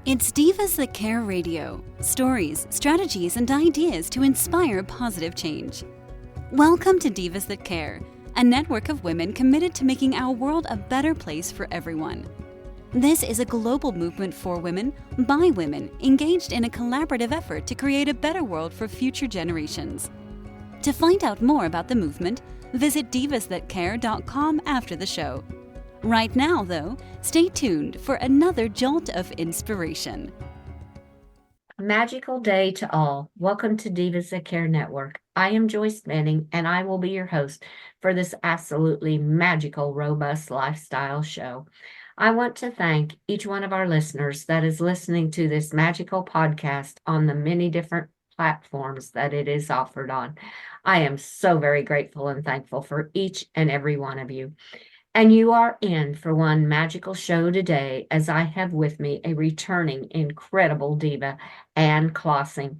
It's Divas That Care Radio. Stories, strategies, and ideas to inspire positive change. Welcome to Divas That Care, a network of women committed to making our world a better place for everyone. This is a global movement for women, by women, engaged in a collaborative effort to create a better world for future generations. To find out more about the movement, visit divasthatcare.com after the show. Right now, though, stay tuned for another jolt of inspiration. Magical day to all. Welcome to Divas That Care Network. I am Joyce Manning, and I will be your host for this absolutely magical, robust lifestyle show. I want to thank each one of our listeners that is listening to this magical podcast on the many different platforms that it is offered on. I am so very grateful and thankful for each and every one of you. And you are in for one magical show today, as I have with me a returning incredible diva, Ann Klossing.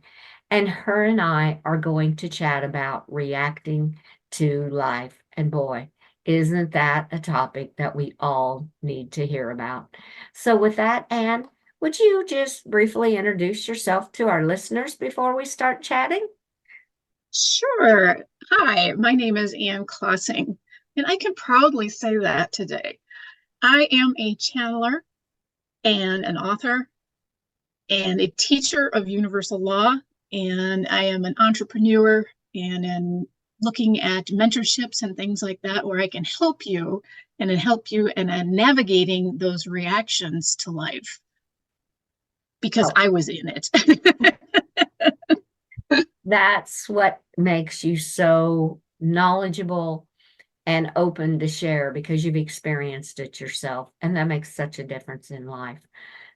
And her and I are going to chat about reacting to life. And boy, isn't that a topic that we all need to hear about? So with that, Ann, would you just briefly introduce yourself to our listeners before we start chatting? Sure. Hi, my name is Ann Klossing, and I can proudly say that today. I am a channeler and an author and a teacher of universal law, and I am an entrepreneur and am looking at mentorships and things like that where I can help you and navigating those reactions to life because I was in it. That's what makes you so knowledgeable and open to share, because you've experienced it yourself, and that makes such a difference in life.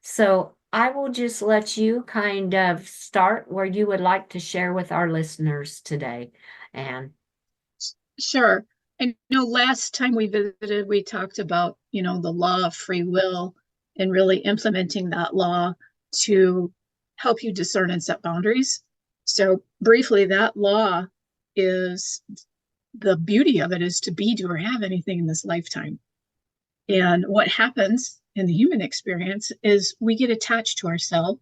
So I will just let you kind of start where you would like to share with our listeners today. And Sure. I know last time we visited, we talked about, the law of free will and really implementing that law to help you discern and set boundaries. So briefly, that law is, the beauty of it is to be, do, or have anything in this lifetime. And what happens in the human experience is we get attached to ourselves.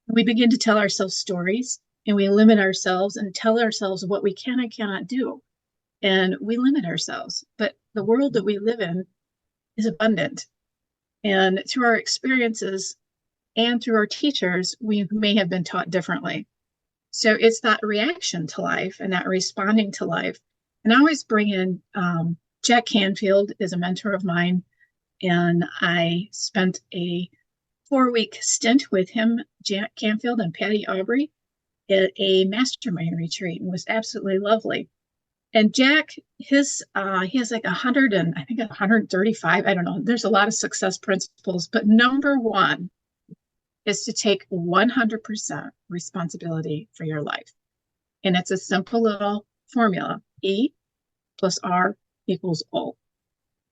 We begin to tell ourselves stories, and we limit ourselves and tell ourselves what we can and cannot do. And we limit ourselves. But the world that we live in is abundant. And through our experiences and through our teachers, we may have been taught differently. So it's that reaction to life and that responding to life. And I always bring in Jack Canfield is a mentor of mine, and I spent a 4-week stint with him, Jack Canfield and Patty Aubrey, at a mastermind retreat, and was absolutely lovely. And Jack, he has like 135, I don't know. There's a lot of success principles, but number one is to take 100% responsibility for your life. And it's a simple little formula. E plus R equals O.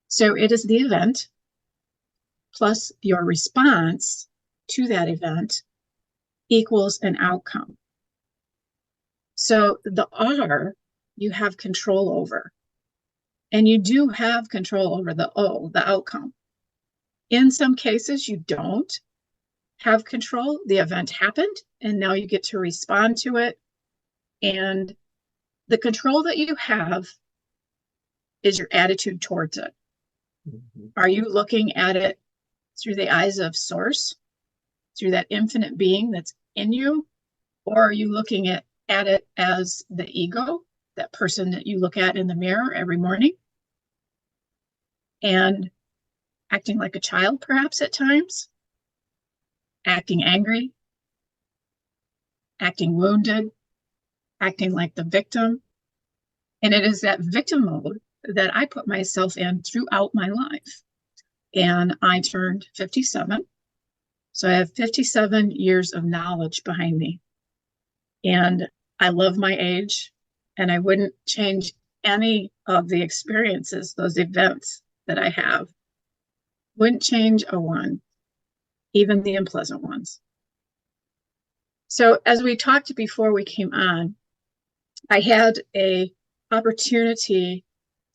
So it is the event plus your response to that event equals an outcome. So the R you have control over. And you do have control over the O, the outcome. In some cases, you don't have control. The event happened, and now you get to respond to it. And the control that you have is your attitude towards it. Mm-hmm. Are you looking at it through the eyes of Source, through that infinite being that's in you? Or are you looking at it as the ego, that person that you look at in the mirror every morning, and acting like a child perhaps at times, acting angry, acting wounded, acting like the victim? And it is that victim mode that I put myself in throughout my life. And I turned 57. So I have 57 years of knowledge behind me. And I love my age, and I wouldn't change any of the experiences, those events that I have. Wouldn't change a one, even the unpleasant ones. So as we talked before we came on, I had a opportunity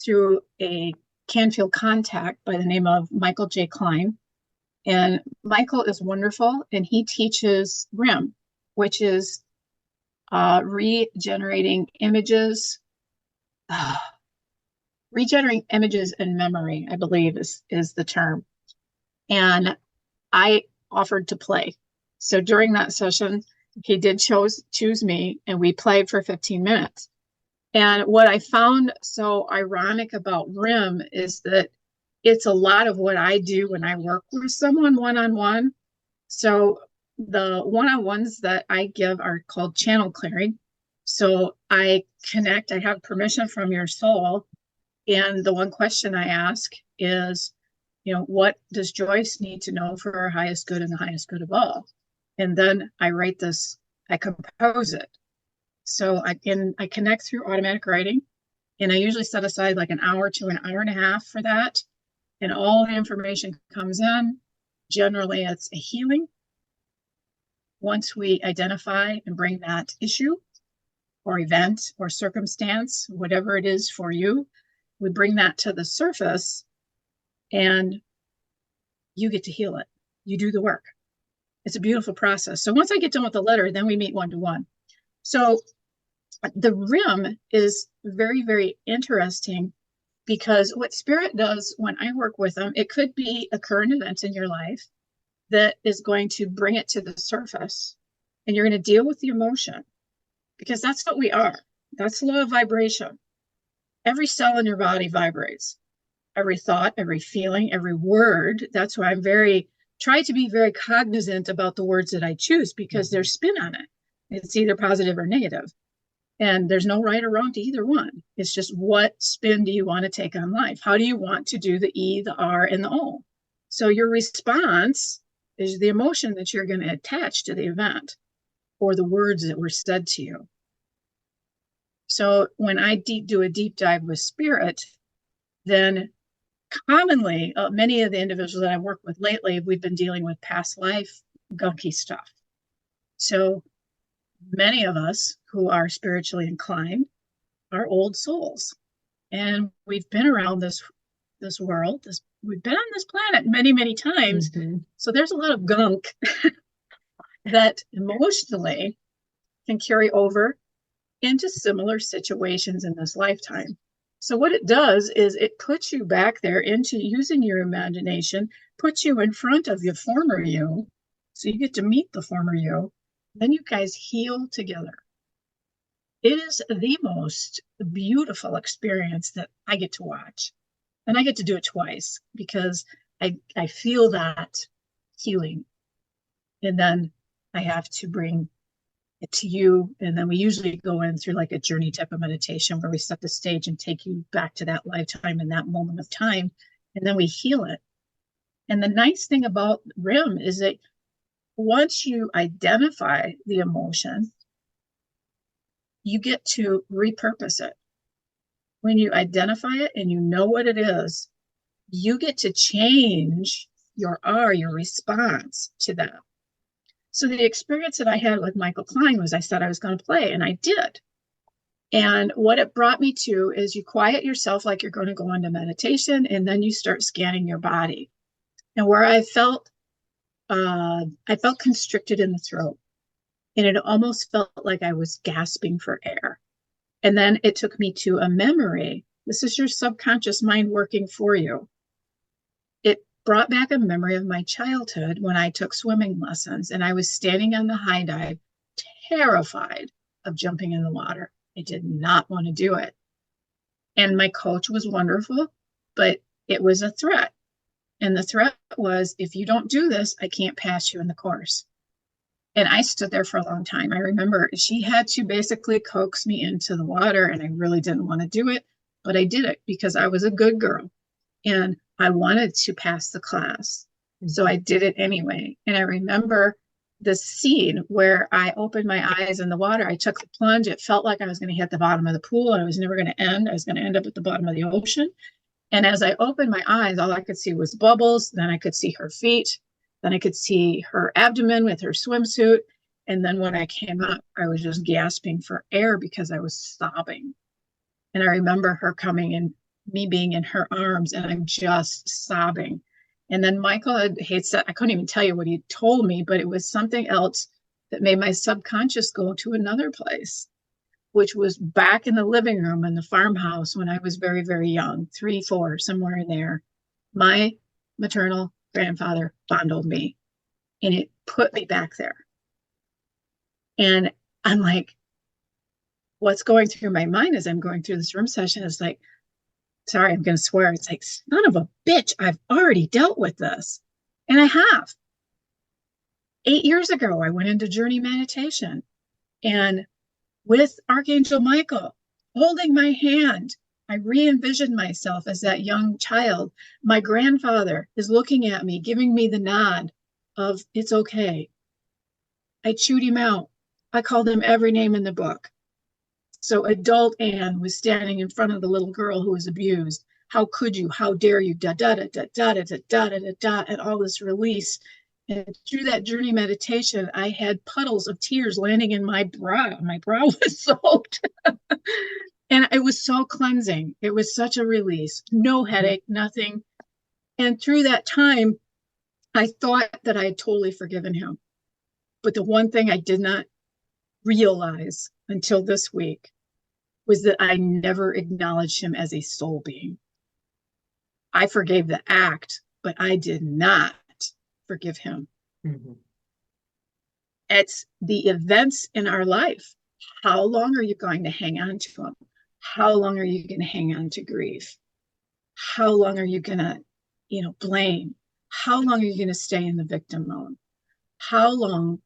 through a Canfield contact by the name of Michael J. Klein And Michael is wonderful, and he teaches RIM, which is regenerating images. Regenerating images in memory, I believe is the term. And I offered to play. So during that session, he did choose me, and we played for 15 minutes. And what I found so ironic about RIM is that it's a lot of what I do when I work with someone one-on-one. So the one-on-ones that I give are called channel clearing. So I connect, I have permission from your soul. And the one question I ask is, what does Joyce need to know for our highest good and the highest good of all? And then I write this, I compose it. So I connect through automatic writing, and I usually set aside like an hour to an hour and a half for that. And all the information comes in. Generally, it's a healing. Once we identify and bring that issue or event or circumstance, whatever it is for you, we bring that to the surface, and you get to heal it. You do the work. It's a beautiful process. So once I get done with the letter, then we meet one-to-one. So the RIM is very, very interesting, because what Spirit does when I work with them, it could be a current event in your life that is going to bring it to the surface, and you're going to deal with the emotion, because that's what we are. That's the law of vibration. Every cell in your body vibrates. Every thought, every feeling, every word. That's why I'm try to be very cognizant about the words that I choose, because there's spin on it. It's either positive or negative. And there's no right or wrong to either one. It's just, what spin do you want to take on life? How do you want to do the E, the R, and the O? So your response is the emotion that you're going to attach to the event or the words that were said to you. So when I do a deep dive with Spirit, then commonly, many of the individuals that I've worked with lately, we've been dealing with past life, gunky stuff. So many of us who are spiritually inclined are old souls. And we've been around this world. We've been on this planet many, many times. Mm-hmm. So there's a lot of gunk that emotionally can carry over into similar situations in this lifetime. So what it does is it puts you back there into using your imagination, puts you in front of your former you. So you get to meet the former you. Then you guys heal together. It is the most beautiful experience that I get to watch. And I get to do it twice, because I feel that healing. And then I have to bring it to you. And then we usually go in through like a journey type of meditation where we set the stage and take you back to that lifetime and that moment of time. And then we heal it. And the nice thing about RIM is that once you identify the emotion, you get to repurpose it. When you identify it and you know what it is, you get to change your response to that. So the experience that I had with Michael Klein was, I said I was going to play, and I did. And what it brought me to is, you quiet yourself like you're going to go into meditation, and then you start scanning your body. And where I felt constricted in the throat, and it almost felt like I was gasping for air. And then it took me to a memory. This is your subconscious mind working for you. It brought back a memory of my childhood when I took swimming lessons, and I was standing on the high dive, terrified of jumping in the water. I did not want to do it. And my coach was wonderful, but it was a threat. And the threat was, if you don't do this, I can't pass you in the course. And I stood there for a long time. I remember she had to basically coax me into the water, and I really didn't want to do it, but I did it because I was a good girl and I wanted to pass the class. So I did it anyway. And I remember the scene where I opened my eyes in the water. I took the plunge. It felt like I was going to hit the bottom of the pool, and I was never going to end. I was going to end up at the bottom of the ocean. And as I opened my eyes, all I could see was bubbles. Then I could see her feet. Then I could see her abdomen with her swimsuit. And then when I came up, I was just gasping for air because I was sobbing. And I remember her coming in, me being in her arms, and I'm just sobbing. And then Michael hates that. I couldn't even tell you what he told me, but it was something else that made my subconscious go to another place, which was back in the living room in the farmhouse when I was very, very young, 3, 4, somewhere in there. My maternal grandfather fondled me, and it put me back there. And I'm like, what's going through my mind as I'm going through this room session is like, sorry, I'm going to swear. It's like, son of a bitch, I've already dealt with this. And I have. 8 years ago, I went into journey meditation, and with Archangel Michael holding my hand, I re-envisioned myself as that young child. My grandfather is looking at me, giving me the nod of, it's okay. I chewed him out. I called him every name in the book. So adult Anne was standing in front of the little girl who was abused. How could you? How dare you? Da da da da da da da da da da, and all this release. And through that journey meditation, I had puddles of tears landing in my brow. My brow was soaked. And it was so cleansing. It was such a release. No headache, nothing. And through that time, I thought that I had totally forgiven him. But the one thing I did not realize until this week was that I never acknowledged him as a soul being. I forgave the act, but I did not forgive him. Mm-hmm. It's the events in our life. How long are you going to hang on to them? How long are you going to hang on to grief? How long are you going to, blame? How long are you going to stay in the victim mode? How long?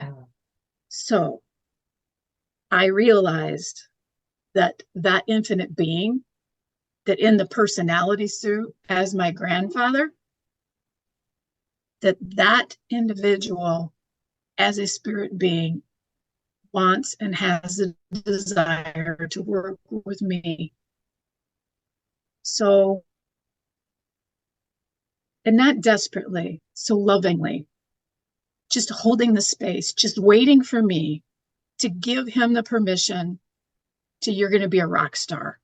Oh. So I realized that infinite being, that in the personality suit as my grandfather, that individual as a spirit being wants and has a desire to work with me. So, and not desperately, so lovingly, just holding the space, just waiting for me to give him the permission to, you're going to be a rock star.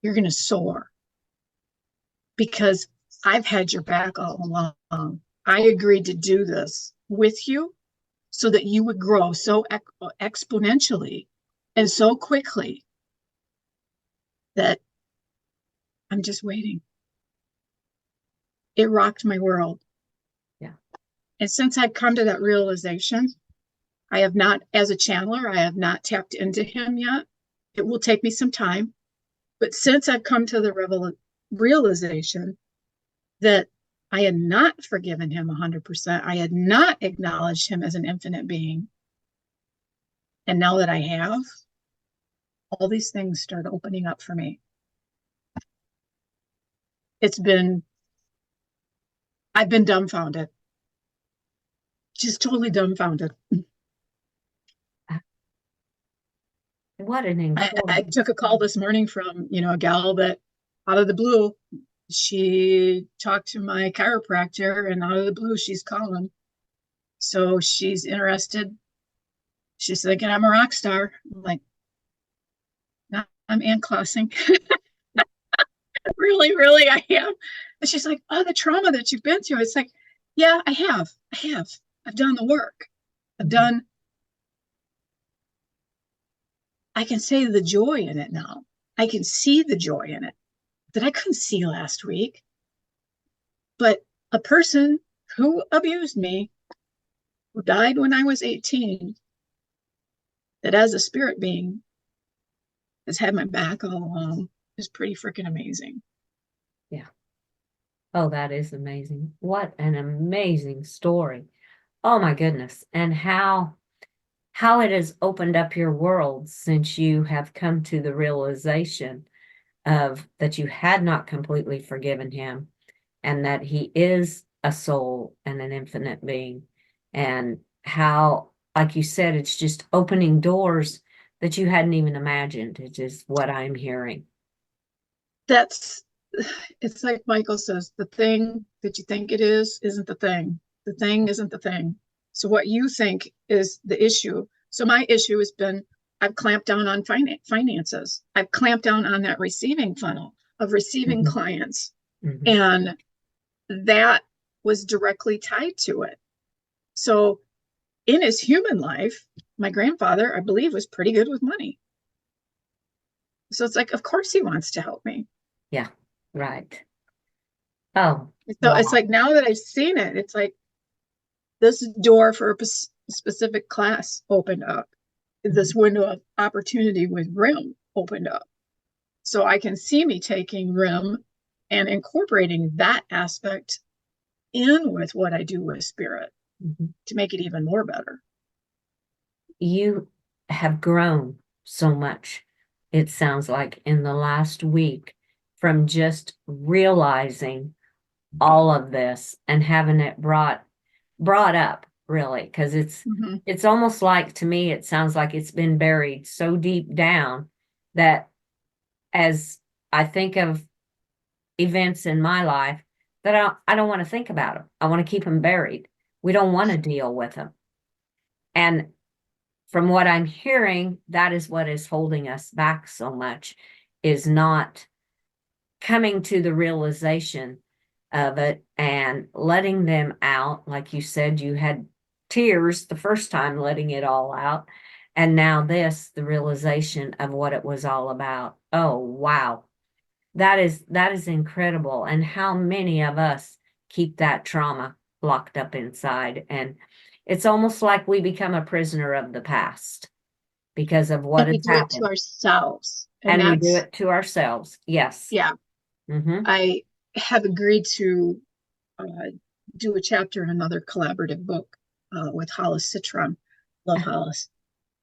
You're going to soar. Because I've had your back all along. I agreed to do this with you so that you would grow so exponentially and so quickly that I'm just waiting. It rocked my world. Yeah. And since I've come to that realization, I have not, as a channeler, I have not tapped into him yet. It will take me some time. But since I've come to the realization that I had not forgiven him 100%, I had not acknowledged him as an infinite being. And now that I have, all these things start opening up for me. I've been dumbfounded. Just totally dumbfounded. What an incredible. I took a call this morning from, a gal that out of the blue, she talked to my chiropractor, and out of the blue, she's calling. So she's interested. She's thinking I'm a rock star. I'm like, no, I'm Ann Clausing. Really, I am. And she's like, oh, the trauma that you've been through. It's like, yeah, I have. I've done the work. I can say the joy in it now. I can see the joy in it that I couldn't see last week. But a person who abused me, who died when I was 18, that as a spirit being has had my back all along, is pretty freaking amazing. Yeah. Oh, that is amazing. What an amazing story. Oh my goodness. And how it has opened up your world since you have come to the realization of that you had not completely forgiven him, and that he is a soul and an infinite being. And how, like you said, it's just opening doors that you hadn't even imagined. It's just what I'm hearing. It's like Michael says, the thing that you think it is isn't the thing. The thing isn't the thing. So what you think is the issue. So my issue has been, I've clamped down on finances. I've clamped down on that receiving funnel of receiving clients. And that was directly tied to it. So in his human life, my grandfather, I believe, was pretty good with money. So it's like, of course he wants to help me. Yeah, right. Oh, So wow. it's like, now that I've seen it, it's like this door for a specific class opened up. This window of opportunity with RIM opened up. So I can see me taking RIM and incorporating that aspect in with what I do with spirit to make it even more better. You have grown so much, it sounds like, in the last week from just realizing all of this and having it brought up, really, because it's almost like, to me, it sounds like it's been buried so deep down that as I think of events in my life, that I don't want to think about them. I want to keep them buried. We don't want to deal with them. And from what I'm hearing, that is what is holding us back so much, is not coming to the realization of it and letting them out. Like you said, you had tears the first time letting it all out. And now this, the realization of what it was all about. Oh, wow. That is incredible. And how many of us keep that trauma locked up inside? And it's almost like we become a prisoner of the past because of what has happened. We do it to ourselves. And we do it to ourselves. Yes. Yeah. I have agreed to do a chapter in another collaborative book with Hollis Citron. Love Hollis.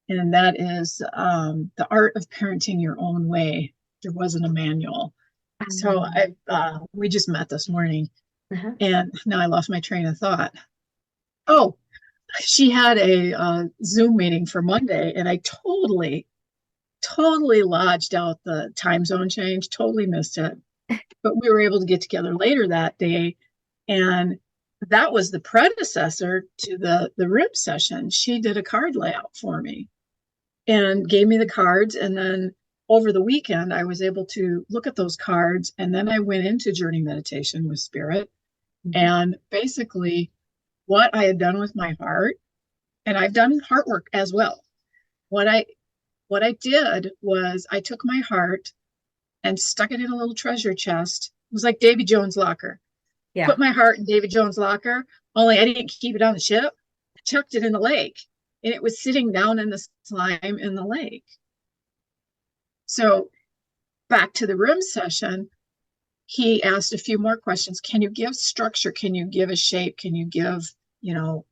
And that is The Art of Parenting Your Own Way. There wasn't a manual. So we just met this morning, and now I lost my train of thought. Oh, she had a Zoom meeting for Monday, and I totally lodged out the time zone change, totally missed it. But we were able to get together later that day, and that was the predecessor to the RIM session. She did a card layout for me and gave me the cards, and then over the weekend, I was able to look at those cards, and then I went into journey meditation with spirit. And basically what I had done with my heart, and I've done heart work as well. What I did was I took my heart and stuck it in a little treasure chest. It was like Davy Jones' locker. Yeah. Put my heart in Davy Jones' locker, only I didn't keep it on the ship. I chucked it in the lake, and it was sitting down in the slime in the lake. So back to the RIM session, he asked a few more questions. Can you give structure? Can you give a shape? Can you give, can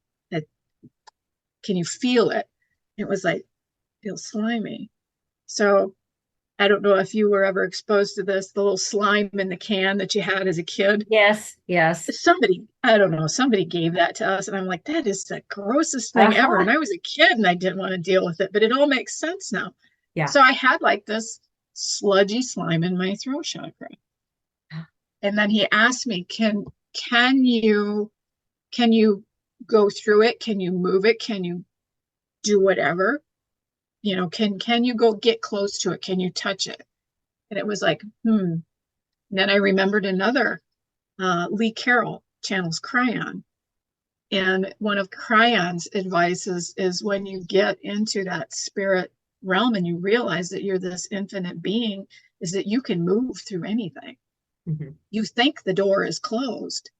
you feel it? It was like, feel slimy. So I don't know if you were ever exposed to this, the little slime in the can that you had as a kid. Yes. Somebody gave that to us, and I'm like, that is the grossest thing ever. And I was a kid, and I didn't want to deal with it, but it all makes sense now. Yeah. So I had like this sludgy slime in my throat chakra. And then he asked me, can you go through it? Can you move it? Can you do whatever? Can you go get close to it? Can you touch it? And it was like, And then I remembered another, Lee Carroll channels Cryon. And one of Cryon's advices is when you get into that spirit realm and you realize that you're this infinite being, is that you can move through anything. You think the door is closed,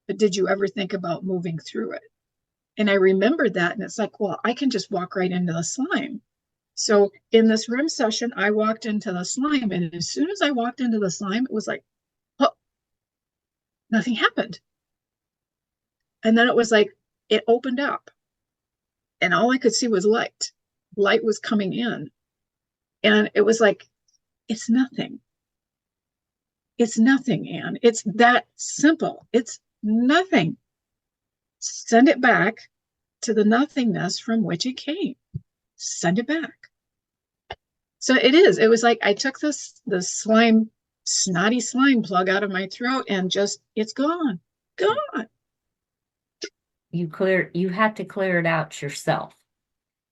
but did you ever think about moving through it? And I remembered that, and it's like, well, I can just walk right into the slime. So in this RIM session, I walked into the slime, and as soon as I walked into the slime, it was like, oh, nothing happened. And then it was like, it opened up, and all I could see was light. Light was coming in, and it was like, it's nothing. It's nothing, Anne. It's that simple. It's nothing. Send it back to the nothingness from which it came. Send it back. So it was like I took the slime, snotty slime plug out of my throat, and just, it's gone. You had to clear it out yourself.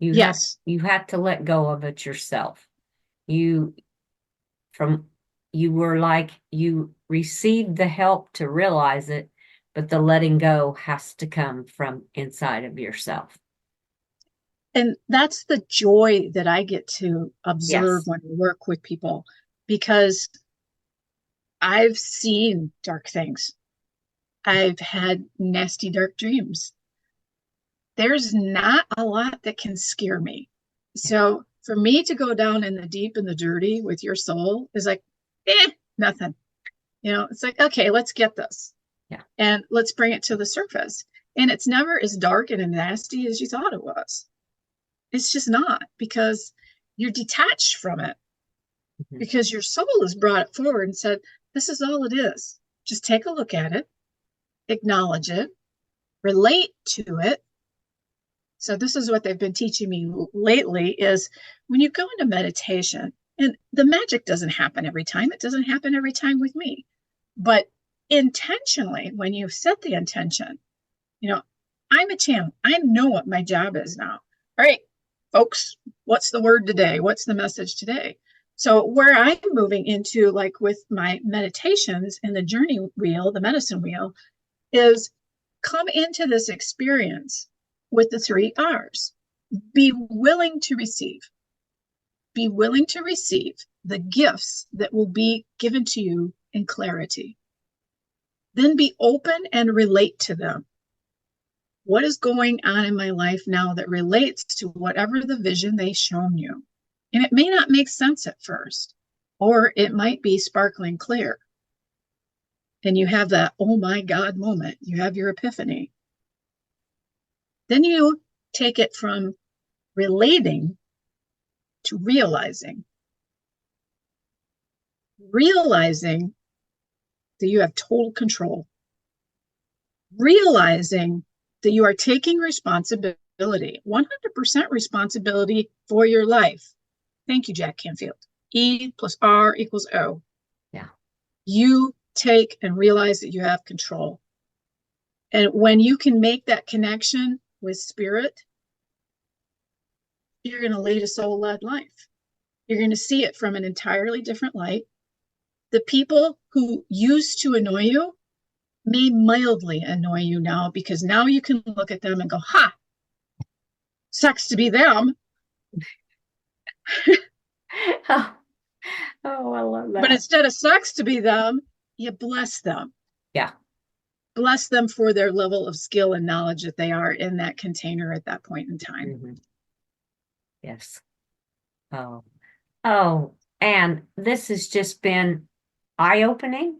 Yes. You have to let go of it yourself. You were like, you received the help to realize it, but the letting go has to come from inside of yourself. And that's the joy that I get to observe Yes. when I work with people, because I've seen dark things. I've had nasty, dark dreams. There's not a lot that can scare me. So for me to go down in the deep and the dirty with your soul is like, nothing. It's like, okay, let's get this. Yeah. And let's bring it to the surface. And it's never as dark and as nasty as you thought it was. It's just not, because you're detached from it, because your soul has brought it forward and said, this is all it is. Just take a look at it, acknowledge it, relate to it. So this is what they've been teaching me lately, is when you go into meditation, and the magic doesn't happen every time. It doesn't happen every time with me. But intentionally, when you set the intention, I'm a channel. I know what my job is now. All right, folks, what's the word today? What's the message today? So where I'm moving into, like with my meditations and the journey wheel, the medicine wheel, is come into this experience with the 3 R's. Be willing to receive. Be willing to receive the gifts that will be given to you in clarity. Then be open and relate to them. What is going on in my life now that relates to whatever the vision they've shown you? And it may not make sense at first, or it might be sparkling clear. And you have that, oh my God moment. You have your epiphany. Then you take it from relating to realizing. Realizing that you have total control. Realizing that you are taking responsibility, 100% responsibility for your life. Thank you, Jack Canfield. E plus R equals O. Yeah. You take and realize that you have control. And when you can make that connection with spirit, you're going to lead a soul-led life. You're going to see it from an entirely different light. The people who used to annoy you may mildly annoy you now, because now you can look at them and go, ha, sucks to be them. Oh, I love that. But instead of sucks to be them, you bless them. Yeah. Bless them for their level of skill and knowledge that they are in that container at that point in time. Mm-hmm. Yes. Oh, and this has just been eye-opening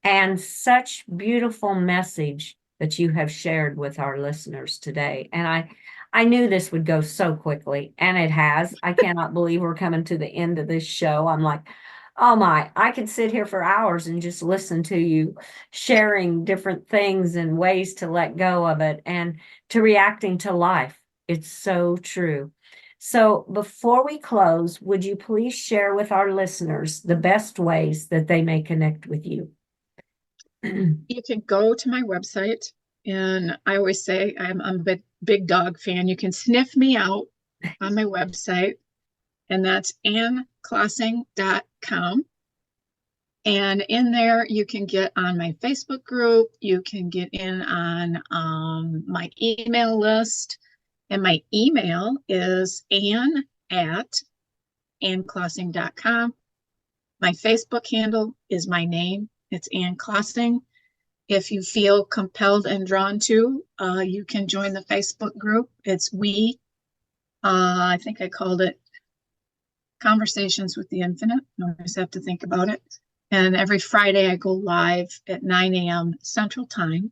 and such beautiful message that you have shared with our listeners today. And I knew this would go so quickly, and it has. I cannot believe we're coming to the end of this show. I'm like, oh my, I could sit here for hours and just listen to you sharing different things and ways to let go of it and to reacting to life. It's so true. So before we close, would you please share with our listeners the best ways that they may connect with you? You can go to my website, and I always say I'm a big dog fan. You can sniff me out on my website, and that's AnnClassing.com. And in there, you can get on my Facebook group. You can get in on my email list. And my email is ann@annclassing.com. My Facebook handle is my name. It's Ann Classing. If you feel compelled and drawn to, you can join the Facebook group. It's I think I called it Conversations with the Infinite. I always have to think about it. And every Friday I go live at 9 a.m. Central Time.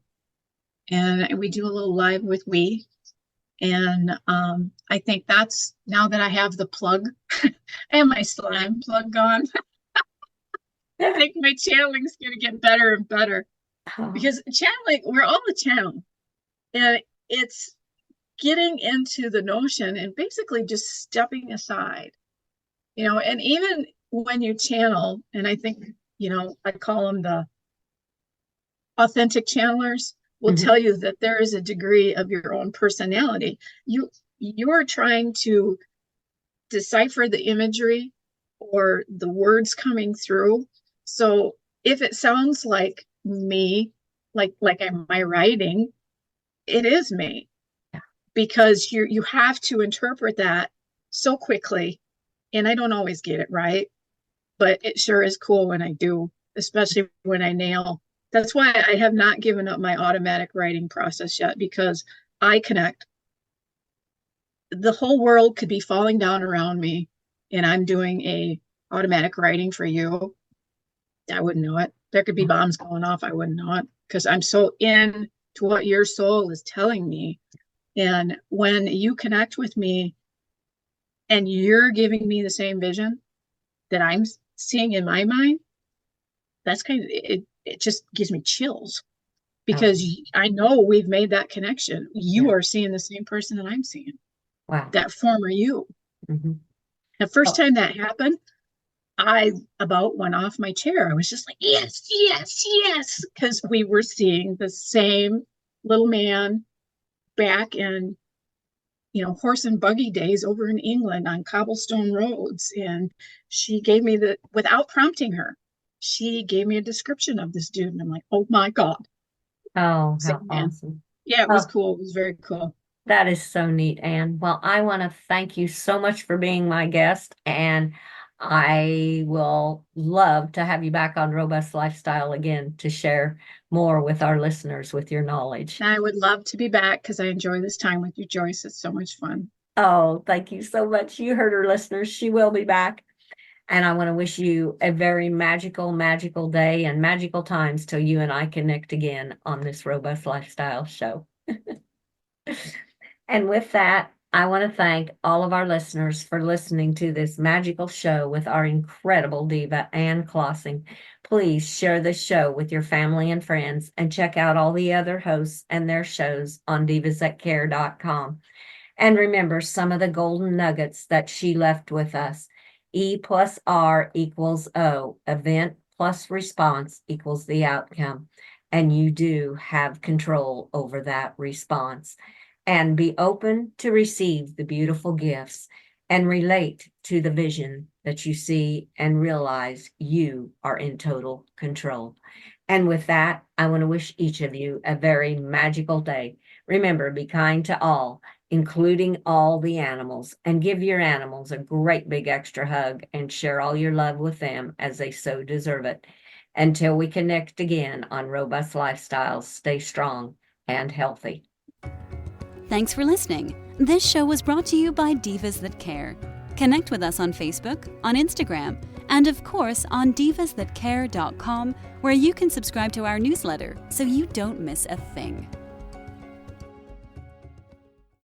And we do a little live with And I think that's, now that I have the plug and my slime plug gone, I think my channeling is going to get better and better. Because channeling, we're all a channel. And it's getting into the notion and basically just stepping aside. And even when you channel, and I think, I call them the authentic channelers, will tell you that there is a degree of your own personality. you're trying to decipher the imagery or the words coming through. So if it sounds like me, like my writing, it is me, because you have to interpret that so quickly. And I don't always get it right, but it sure is cool when I do, especially when I nail. That's why I have not given up my automatic writing process yet, because I connect. The whole world could be falling down around me and I'm doing a automatic writing for you. I wouldn't know it. There could be bombs going off. I wouldn't know it, because I'm so in to what your soul is telling me. And when you connect with me and you're giving me the same vision that I'm seeing in my mind, that's kind of it just gives me chills, because I know we've made that connection. You are seeing the same person that I'm seeing. Wow. That former you. Mm-hmm. The first time that happened, I about went off my chair. I was just like, yes, yes, yes, because we were seeing the same little man back in, horse and buggy days over in England on cobblestone roads. And she gave me without prompting her, she gave me a description of this dude. And I'm like, oh my God. Oh, Same how man. awesome. Yeah, it was cool. It was very cool. That is so neat, Anne. Well, I want to thank you so much for being my guest, and I will love to have you back on Robust Lifestyle again to share more with our listeners with your knowledge. I would love to be back, because I enjoy this time with you, Joyce. It's so much fun. Oh, thank you so much. You heard her, listeners. She will be back. And I want to wish you a very magical, magical day and magical times till you and I connect again on this Robust Lifestyle show. And with that, I want to thank all of our listeners for listening to this magical show with our incredible diva, Anne Klossing. Please share this show with your family and friends, and check out all the other hosts and their shows on divasthatcare.com. And remember some of the golden nuggets that she left with us. E plus R equals O. Event plus response equals the outcome. And you do have control over that response. And be open to receive the beautiful gifts and relate to the vision that you see and realize you are in total control. And with that, I want to wish each of you a very magical day. Remember, be kind to all, including all the animals, and give your animals a great big extra hug and share all your love with them, as they so deserve it. Until we connect again on Robust Lifestyles, stay strong and healthy. Thanks for listening. This show was brought to you by Divas That Care. Connect with us on Facebook, on Instagram, and of course on divasthatcare.com, where you can subscribe to our newsletter so you don't miss a thing.